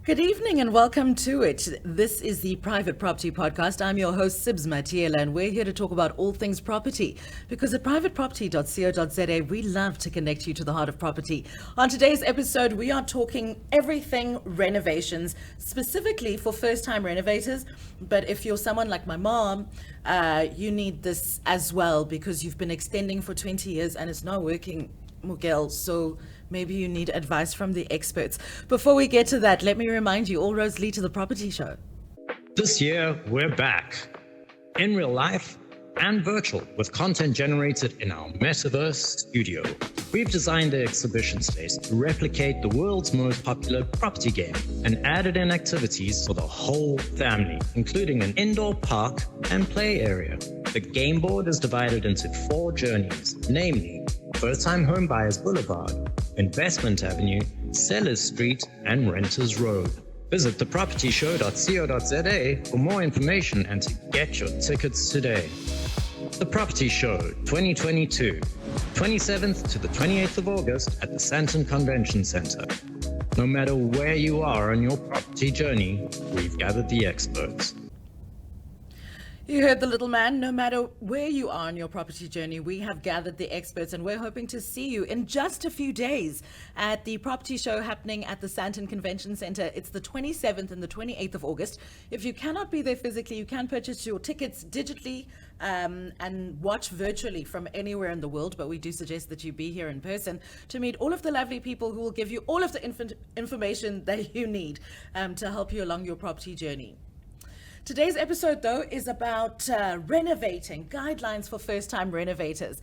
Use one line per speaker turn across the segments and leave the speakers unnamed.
Good evening and welcome to it. This is the Private Property Podcast. I'm your host, Sibs Matiela, and we're here to talk about all things property because at privateproperty.co.za, we love to connect you to the heart of property. On today's episode, we are talking everything renovations, specifically for first-time renovators. But if you're someone like my mom, you need this as well because you've been extending for 20 years and it's not working, Miguel. So maybe you need advice from the experts. Before we get to that, let me remind you, all roads lead to the property show.
This year, we're back in real life and virtual with content generated in our metaverse studio. We've designed the exhibition space to replicate the world's most popular property game and added in activities for the whole family, including an indoor park and play area. The game board is divided into 4 journeys, namely First-Time Homebuyers Boulevard, Investment Avenue, Sellers Street, and Renters Road. Visit thepropertyshow.co.za for more information and to get your tickets today. The Property Show 2022, 27th to the 28th of August at the Sandton Convention Center. No matter where you are on your property journey, we've gathered the experts.
You heard the little man. No matter where you are on your property journey, we have gathered the experts and we're hoping to see you in just a few days at the property show happening at the Sandton Convention Center. It's the 27th and the 28th of August. If you cannot be there physically, you can purchase your tickets digitally and watch virtually from anywhere in the world. But we do suggest that you be here in person to meet all of the lovely people who will give you all of the information that you need to help you along your property journey. Today's episode, though, is about renovating, guidelines for first-time renovators.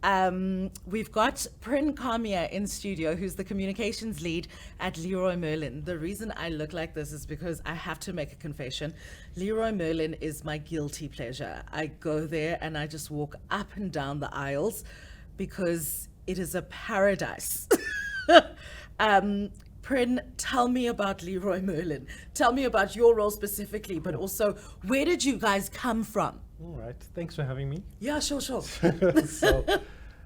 We've got Prinershen Kamiah in studio, who's the communications lead at Leroy Merlin. The reason I look like this is because I have to make a confession. Leroy Merlin is my guilty pleasure. I go there and I just walk up and down the aisles because it is a paradise. Prin, tell me about Leroy Merlin. Tell me about your role specifically, but also where did you guys come from?
All right, thanks for having me.
Yeah, sure.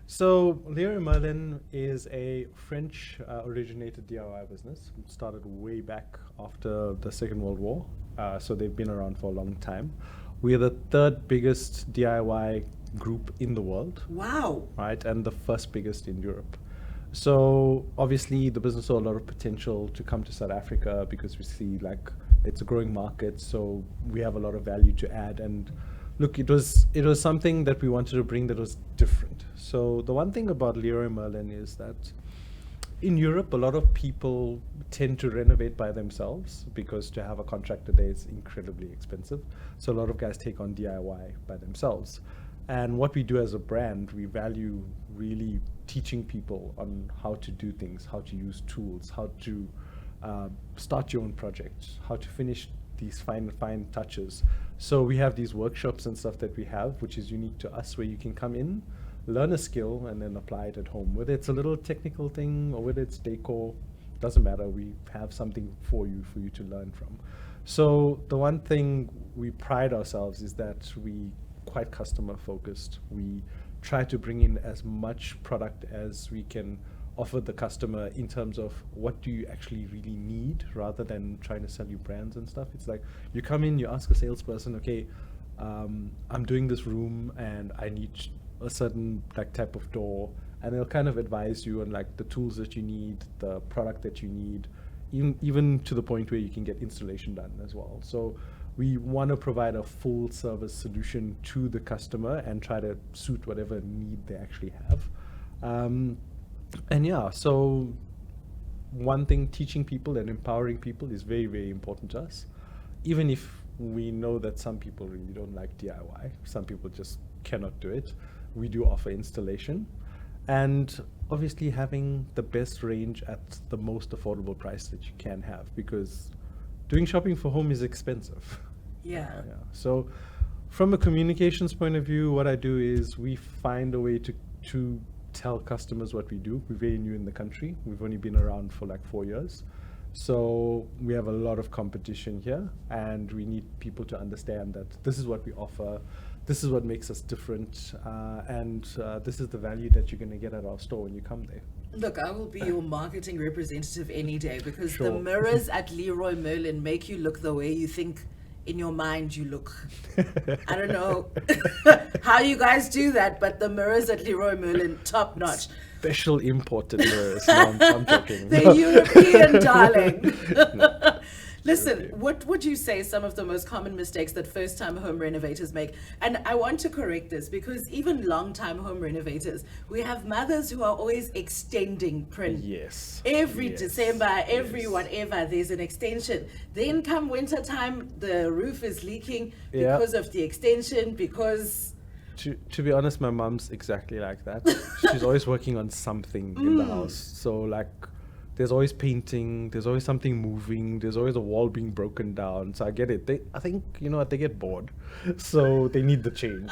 So Leroy Merlin is a French originated DIY business. It started way back after the Second World War, so they've been around for a long time. We are the 3rd biggest DIY group in the world.
Wow.
Right, and the 1st biggest in Europe. So obviously the business saw a lot of potential to come to South Africa because we see like it's a growing market, so we have a lot of value to add. And look, it was something that we wanted to bring that was different. So the one thing about Leroy Merlin is that in Europe, a lot of people tend to renovate by themselves because to have a contractor there is incredibly expensive. So a lot of guys take on DIY by themselves. And what we do as a brand, we value really teaching people on how to do things, how to use tools, how to start your own projects, how to finish these fine touches. So we have these workshops and stuff that we have, which is unique to us, where you can come in, learn a skill, and then apply it at home. Whether it's a little technical thing or whether it's decor, doesn't matter. We have something for you to learn from. So the one thing we pride ourselves is that we quite customer focused. We try to bring in as much product as we can offer the customer in terms of what do you actually really need, rather than trying to sell you brands and stuff. It's like you come in, you ask a salesperson, okay, I'm doing this room and I need a certain like type of door, and they'll kind of advise you on like the tools that you need, the product that you need, even to the point where you can get installation done as well. So we want to provide a full service solution to the customer and try to suit whatever need they actually have. And yeah, so one thing, teaching people and empowering people is very, very important to us. Even if we know that some people really don't like DIY, some people just cannot do it, we do offer installation. And obviously having the best range at the most affordable price that you can have, because doing shopping for home is expensive.
Yeah.
So from a communications point of view, what I do is we find a way to tell customers what we do. We're very new in the country. We've only been around for like 4 years. So we have a lot of competition here, and we need people to understand that this is what we offer, this is what makes us different, and this is the value that you're going to get at our store when you come there.
Look, I will be your marketing representative any day because the
Sure.
mirrors at Leroy Merlin make you look the way you think in your mind you look. I don't know how you guys do that, but the mirrors at Leroy Merlin, top notch.
Special imported mirrors. No, I'm joking.
They're European, darling. Listen, what would you say some of the most common mistakes that first-time home renovators make? And I want to correct this because even long-time home renovators, we have mothers who are always extending print.
Yes.
Every
Yes.
December, every
Yes.
whatever, there's an extension. Then come winter time, the roof is leaking
Yeah.
because of the extension, because...
To be honest, my mom's exactly like that. She's always working on something in the house. So like, there's always painting. There's always something moving. There's always a wall being broken down. So I get it. I think you know what, they get bored, so they need the change.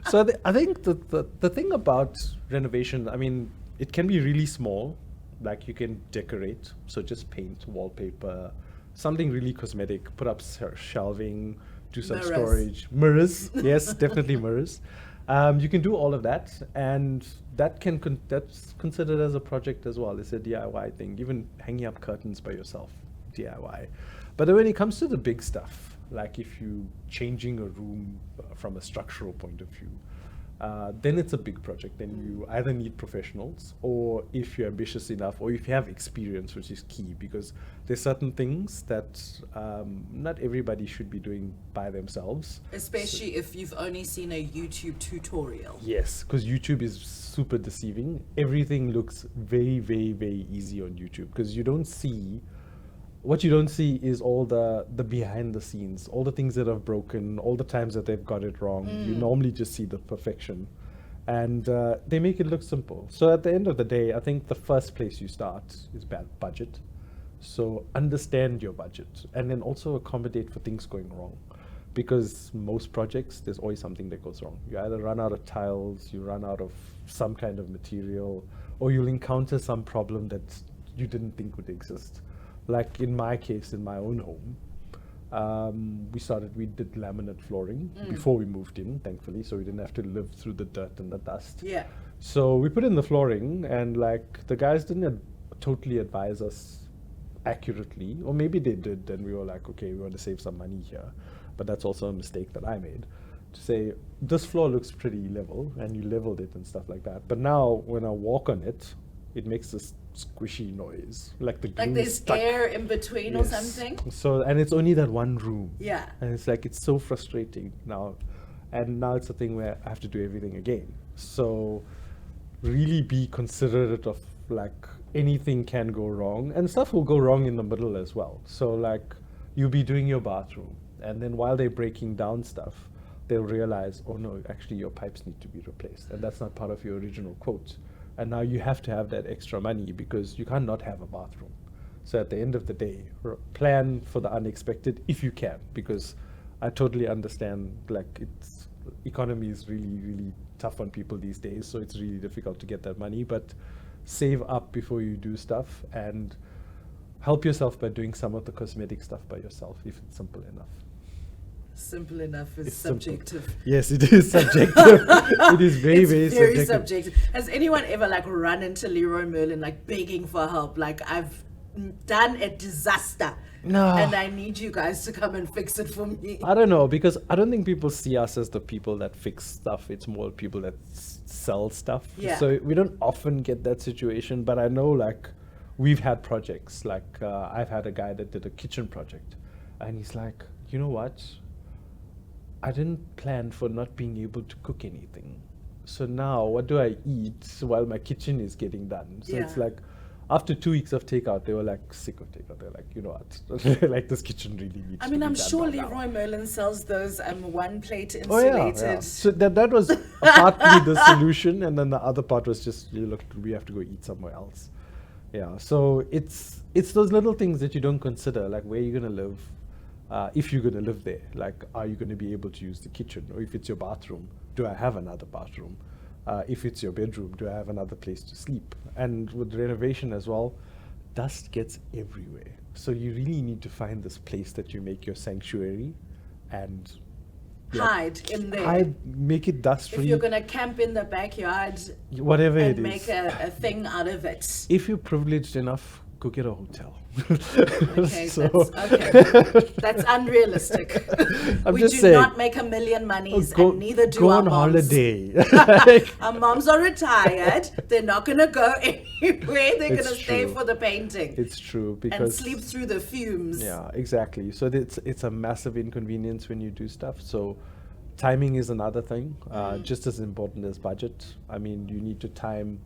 So I think the thing about renovation, I mean, it can be really small. Like you can decorate, so just paint, wallpaper, something really cosmetic. Put up shelving. Do some
Mirrors.
storage. Mirrors, yes, definitely mirrors. You can do all of that, and that that's considered as a project as well. It's a DIY thing. Even hanging up curtains by yourself, DIY. But then when it comes to the big stuff, like if you changing a room from a structural point of view, then it's a big project. Then you either need professionals, or if you're ambitious enough, or if you have experience, which is key, because there's certain things that not everybody should be doing by themselves.
Especially if you've only seen a YouTube tutorial.
Yes, because YouTube is super deceiving. Everything looks very, very, very easy on YouTube because you don't see. What you don't see is all the behind the scenes, all the things that have broken, all the times that they've got it wrong. You normally just see the perfection, and they make it look simple. So at the end of the day, I think the first place you start is budget. So understand your budget, and then also accommodate for things going wrong, because most projects there's always something that goes wrong. You either run out of tiles, you run out of some kind of material, or you'll encounter some problem that you didn't think would exist. Like in my case, in my own home, we did laminate flooring before we moved in, thankfully, so we didn't have to live through the dirt and the dust.
Yeah.
So we put in the flooring, and like the guys didn't totally advise us accurately, or maybe they did, and we were like, okay, we want to save some money here. But that's also a mistake that I made, to say this floor looks pretty level, and you leveled it and stuff like that. But now when I walk on it, it makes this squishy noise, like the glue
Like
is
there's
stuck.
air in between or
Yes.
something.
So, and it's only that one room.
Yeah.
And it's like, it's so frustrating now. And now it's a thing where I have to do everything again. So really be considerate of like anything can go wrong, and stuff will go wrong in the middle as well. So like you'll be doing your bathroom, and then while they're breaking down stuff, they'll realize, oh no, actually your pipes need to be replaced. And that's not part of your original quote. And now you have to have that extra money because you can't not have a bathroom. So at the end of the day, plan for the unexpected if you can, because I totally understand, like, economy is really, really tough on people these days, so it's really difficult to get that money. But save up before you do stuff, and help yourself by doing some of the cosmetic stuff by yourself if it's simple enough.
Simple enough is
It's simple.
subjective.
Yes, it is subjective. It is very,
It's
very,
very
subjective.
subjective. Has anyone ever like run into Leroy Merlin like begging for help? Like, I've done a disaster,
No.
and I need you guys to come and fix it for me.
I don't know, because I don't think people see us as the people that fix stuff. It's more people that sell stuff.
Yeah.
So we don't often get that situation, but I know like we've had projects. Like I've had a guy that did a kitchen project, and he's like, you know what? I didn't plan for not being able to cook anything. So now what do I eat while my kitchen is getting done? So it's
Yeah.
like, after 2 weeks of takeout, they were like sick of takeout. They're like, you know what? Like this kitchen really needs
I
to
mean,
be
I'm
done
sure
by now.
Leroy Merlin sells those one plate
Oh yeah,
insulated.
yeah. So that was partly the solution, and then the other part was just, you look, we have to go eat somewhere else. Yeah. So it's those little things that you don't consider, like where you're gonna live, if you're gonna live there. Like, are you gonna be able to use the kitchen? Or if it's your bathroom, do I have another bathroom? If it's your bedroom, do I have another place to sleep? And with renovation as well, dust gets everywhere. So you really need to find this place that you make your sanctuary, and
hide in there.
Make it dust
If
free.
you're going to camp in the backyard
Whatever it
and
is.
make a thing out of it.
If you're privileged enough, go get a hotel.
Okay,
So-
that's unrealistic.
I'm
We
just
do
saying.
not make a million monies, and neither do
go
our
on
moms.
holiday.
Our moms are retired. They're not going to go anywhere. They're going
It's
to stay
true.
for the painting
It's true
and
because
sleep through the fumes.
yeah, exactly. So it's a massive inconvenience when you do stuff. So timing is another thing, just as important as budget. I mean, you need to time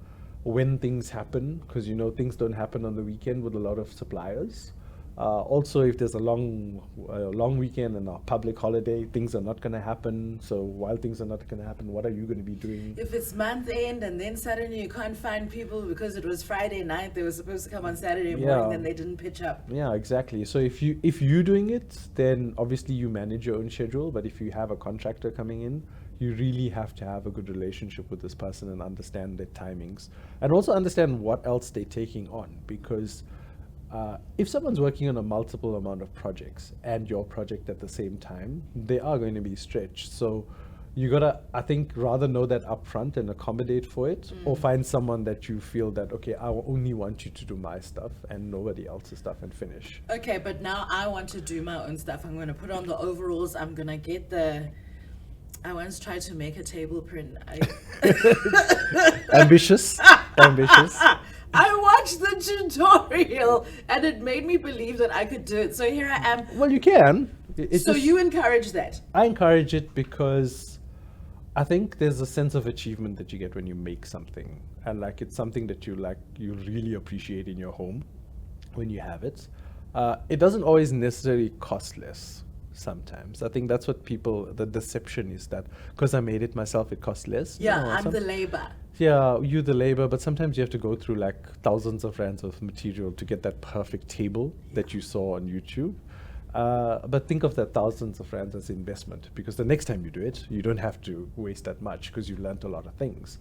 when things happen because things don't happen on the weekend with a lot of suppliers. Also, if there's a long weekend and a public holiday, things are not going to happen. So while things are not going to happen, what are you going to be doing?
If it's month end and then suddenly you can't find people because it was Friday night, they were supposed to come on Saturday morning,
Yeah.
then they didn't pitch up.
Yeah, exactly. So if you're doing it, then obviously you manage your own schedule. But if you have a contractor coming in, you really have to have a good relationship with this person and understand their timings, and also understand what else they're taking on. Because if someone's working on a multiple amount of projects and your project at the same time, they are going to be stretched. So you gotta, I think, rather know that upfront and accommodate for it, or find someone that you feel that, okay, I only want you to do my stuff and nobody else's stuff and finish.
Okay, but now I want to do my own stuff. I'm going to put on the overalls. I'm going to get I once tried to make a table print.
Ambitious.
I watched the tutorial and it made me believe that I could do it. So here I am.
Well, you can.
So you encourage that?
I encourage it because I think there's a sense of achievement that you get when you make something, and it's something that you really appreciate in your home when you have it. It doesn't always necessarily cost less. Sometimes I think that's what the deception is, that because I made it myself, it costs less.
Yeah,
No,
I'm the labor.
Yeah, you the labor, but sometimes you have to go through thousands of rands of material to get that perfect table that you saw on YouTube. But think of that thousands of rands as investment, because the next time you do it, you don't have to waste that much because you learned a lot of things.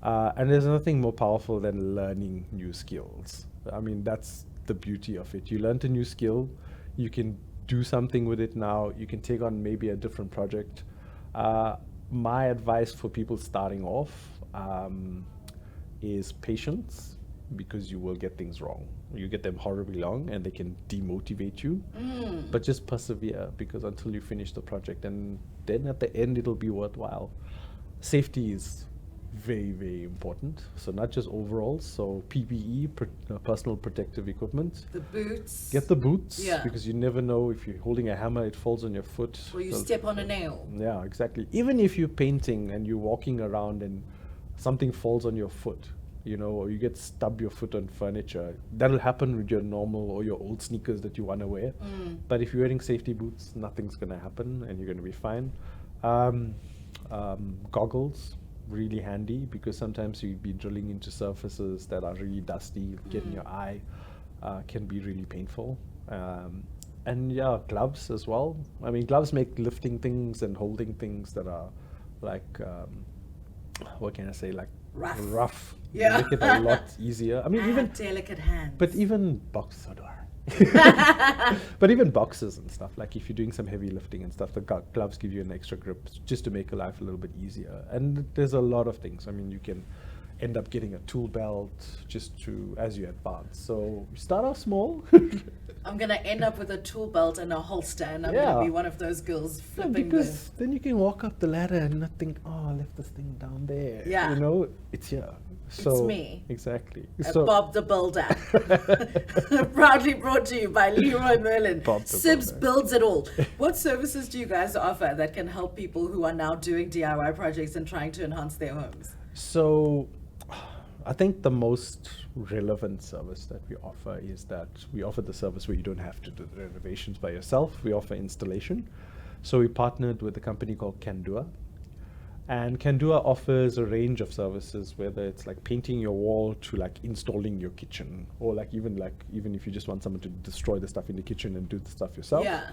And there's nothing more powerful than learning new skills. I mean, that's the beauty of it. You learned a new skill, you can do something with it now, you can take on maybe a different project. My advice for people starting off is patience, because you will get things wrong. You get them horribly wrong and they can demotivate you. But just persevere, because until you finish the project, and then at the end it'll be worthwhile. Safety is very, very important. So not just overalls, so PPE, personal protective equipment.
The boots.
Get the boots,
Yeah.
because you never know, if you're holding a hammer, it falls on your foot.
Or you
So-
step on a nail.
Yeah, exactly. Even if you're painting and you're walking around and something falls on your foot, or you get stub your foot on furniture, that'll happen with your normal or your old sneakers that you want to wear. But if you're wearing safety boots, nothing's going to happen and you're going to be fine. Goggles, really handy, because sometimes you'd be drilling into surfaces that are really dusty. Getting your eye can be really painful. And yeah, gloves as well. I mean, gloves make lifting things and holding things that are what can I say, rough.
Yeah.
Make it a lot easier. I mean,
I
even
have delicate hands.
but even boxes, so do I. But even boxes and stuff, if you're doing some heavy lifting and stuff, the gloves give you an extra grip just to make your life a little bit easier. And there's a lot of things. I mean, you can end up getting a tool belt as you advance. So start off small.
I'm going to end up with a tool belt and a holster, and I'm
Yeah.
going to be one of those girls
Yeah,
flipping
because then you can walk up the ladder and not think, oh, I left this thing down there.
Yeah.
It's here. So
me.
Exactly.
Bob the Builder. Proudly brought to you by Leroy Merlin.
Bob the
Sibs
Builder.
builds it all. What services do you guys offer that can help people who are now doing DIY projects and trying to enhance their homes?
So I think the most relevant service that we offer is that we offer the service where you don't have to do the renovations by yourself. We offer installation. So we partnered with a company called Kandua. And Kandua offers a range of services, whether it's painting your wall to installing your kitchen, or even if you just want someone to destroy the stuff in the kitchen and do the stuff yourself,
Yeah.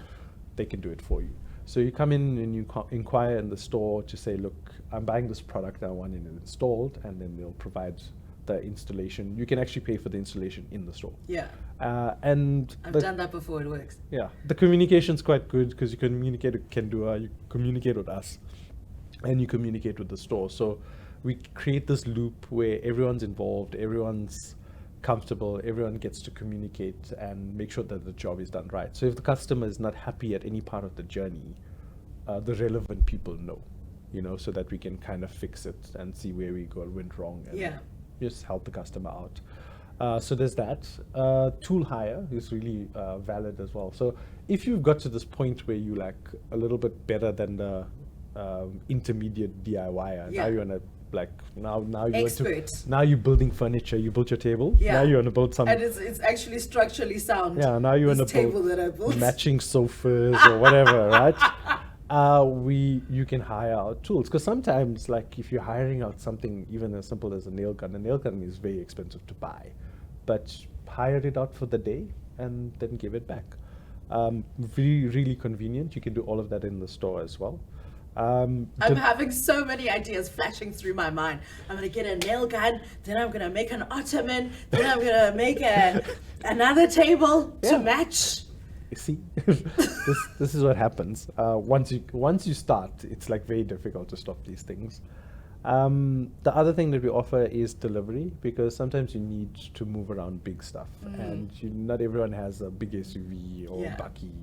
they can do it for you. So you come in and you inquire in the store to say, look, I'm buying this product, I want it installed, and then they'll provide the installation. You can actually pay for the installation in the store.
Yeah.
And
I've done that before, it works.
yeah, the communication's quite good because you communicate with you communicate with us, and you communicate with the store. So we create this loop where everyone's involved, everyone's comfortable, everyone gets to communicate and make sure that the job is done right. So if the customer is not happy at any part of the journey, the relevant people know, so that we can kind of fix it and see where we went wrong and just help the customer out. So there's that. Tool hire is really valid as well. So if you've got to this point where you like a little bit better than the intermediate DIYer, now you're on a now you're building furniture. You built your table.
Yeah.
Now you want to build some.
And it's actually structurally sound.
Yeah. Now you want to
table that I built.
matching sofas or whatever, right? You can hire out tools, because sometimes, like, if you're hiring out something even as simple as a nail gun is very expensive to buy, but hire it out for the day and then give it back. Really, really convenient. You can do all of that in the store as well.
I'm having so many ideas flashing through my mind. I'm going to get a nail gun, then I'm going to make an ottoman, then I'm going to make another table to match.
See, this is what happens. Once you start, it's like very difficult to stop these things. The other thing that we offer is delivery, because sometimes you need to move around big stuff, and not everyone has a big SUV or buggy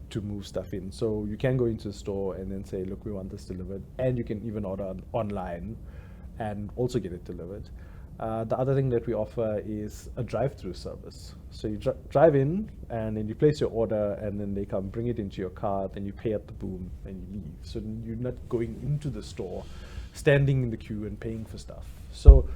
to move stuff in. So you can go into the store and then say, look, we want this delivered, and you can even order online and also get it delivered. The other thing that we offer is a drive-through service. So you drive in, and then you place your order, and then they come bring it into your car, then you pay at the boom and you leave. So you're not going into the store, standing in the queue and paying for stuff. So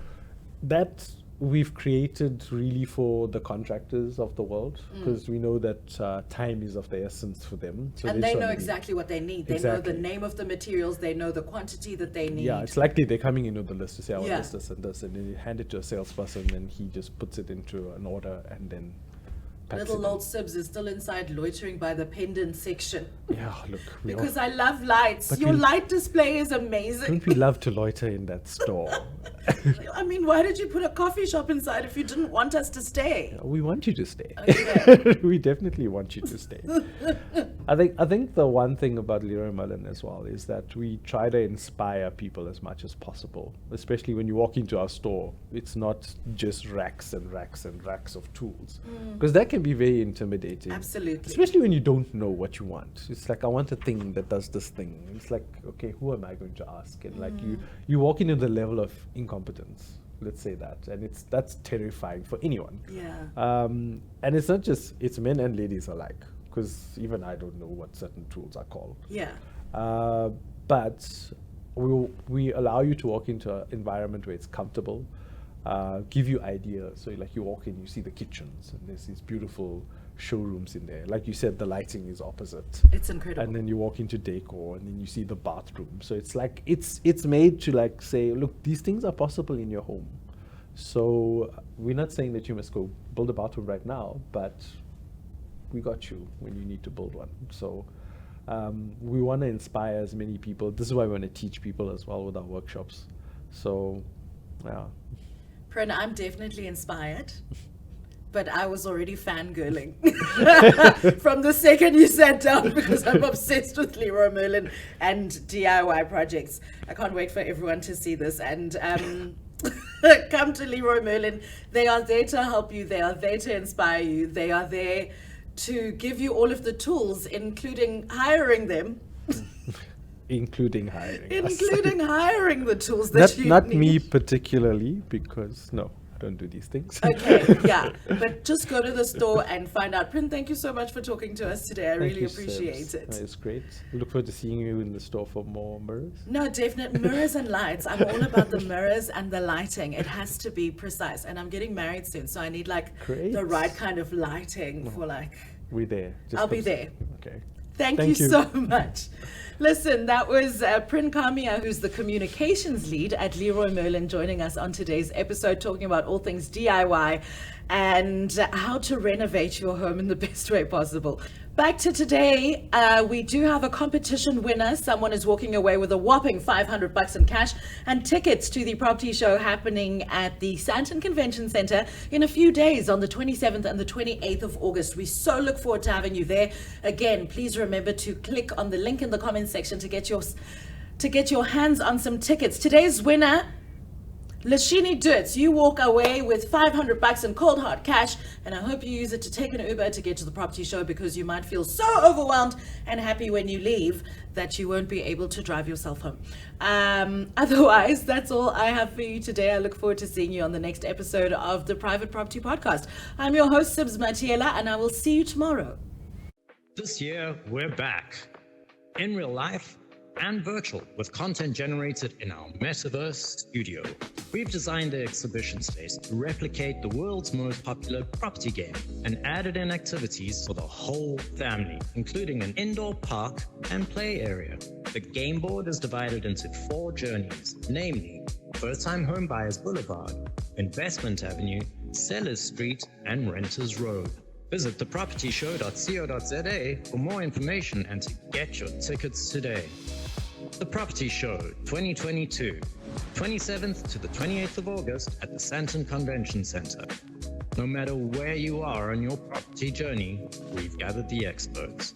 that we've created really for the contractors of the world, because we know that time is of the essence for them. So
and they know exactly what they need. They know
Exactly.
the name of the materials. They know the quantity that they need.
Yeah, it's likely they're coming in with the list to say, I want
Yeah.
this, and this, and then you hand it to a salesperson, and he just puts it into an order and then packs
Little
it
old Sibs is still inside loitering by the pendant section.
in. Yeah, look,
Because I love lights.
But
Your
we-
light display is amazing.
don't we love to loiter in that store?
I mean, why did you put a coffee shop inside if you didn't want us to stay?
We want you to stay.
Okay.
We definitely want you to stay. I think the one thing about Leroy Merlin as well is that we try to inspire people as much as possible. Especially when you walk into our store, it's not just racks and racks and racks of tools, because that can be very intimidating.
Absolutely.
Especially when you don't know what you want. It's like, I want a thing that does this thing. It's like, okay, who am I going to ask? And like you walk into the level of incompetence, let's say that, and that's terrifying for anyone.
Yeah.
And it's not just, it's men and ladies alike, because even I don't know what certain tools are called.
Yeah.
But we allow you to walk into an environment where it's comfortable, give you ideas. So like you walk in, you see the kitchens, and there's these beautiful showrooms in there. Like you said, the lighting is opposite.
It's incredible.
And then you walk into decor, and then you see the bathroom. So it's like, it's made to like say, look, these things are possible in your home. So we're not saying that you must go build a bathroom right now, but we got you when you need to build one. So we want to inspire as many people. This is why we want to teach people as well with our workshops. So, yeah.
Prin, I'm definitely inspired, but I was already fangirling from the second you sat down, because I'm obsessed with Leroy Merlin and DIY projects. I can't wait for everyone to see this. And come to Leroy Merlin. They are there to help you. They are there to inspire you. They are there to give you all of the tools, including hiring them.
Including hiring us.
Including hiring the tools that you
Not
need.
me particularly, because no, I don't do these things.
Okay, yeah. But just go to the store and find out. Prin, thank you so much for talking to us today. I
Thank
really
you,
appreciate
Sebs.
it.
It's great. We look forward to seeing you in the store for more mirrors.
No, definitely. Mirrors and lights. I'm all about the mirrors and the lighting. It has to be precise. And I'm getting married soon, so I need like
Great.
the right kind of lighting for like...
We're there.
I'll be there.
Okay.
Thank
Thank
you
you.
so much. Listen, that was Prinershen Kamiah, who's the communications lead at Leroy Merlin, joining us on today's episode, talking about all things DIY and how to renovate your home in the best way possible. Back to today, we do have a competition winner. Someone is walking away with a whopping $500 in cash and tickets to the property show happening at the Sandton Convention Center in a few days on the 27th and the 28th of August. We so look forward to having you there. Again, please remember to click on the link in the comments section to get your hands on some tickets. Today's winner, Lashini Dutz, you walk away with $500 in cold hard cash, and I hope you use it to take an Uber to get to the property show, because you might feel so overwhelmed and happy when you leave that you won't be able to drive yourself home. Otherwise, that's all I have for you today. I look forward to seeing you on the next episode of the Private Property Podcast. I'm your host, Sibs Matiela, and I will see you tomorrow.
This year, we're back. In real life and virtual, with content generated in our metaverse studio. We've designed the exhibition space to replicate the world's most popular property game and added in activities for the whole family, including an indoor park and play area. The game board is divided into 4 journeys, namely First-Time Homebuyers Boulevard, Investment Avenue, Sellers Street, and Renters Road. Visit thepropertyshow.co.za for more information and to get your tickets today. The Property Show 2022, 27th to the 28th of August at the Sandton Convention Center. No matter where you are on your property journey, we've gathered the experts.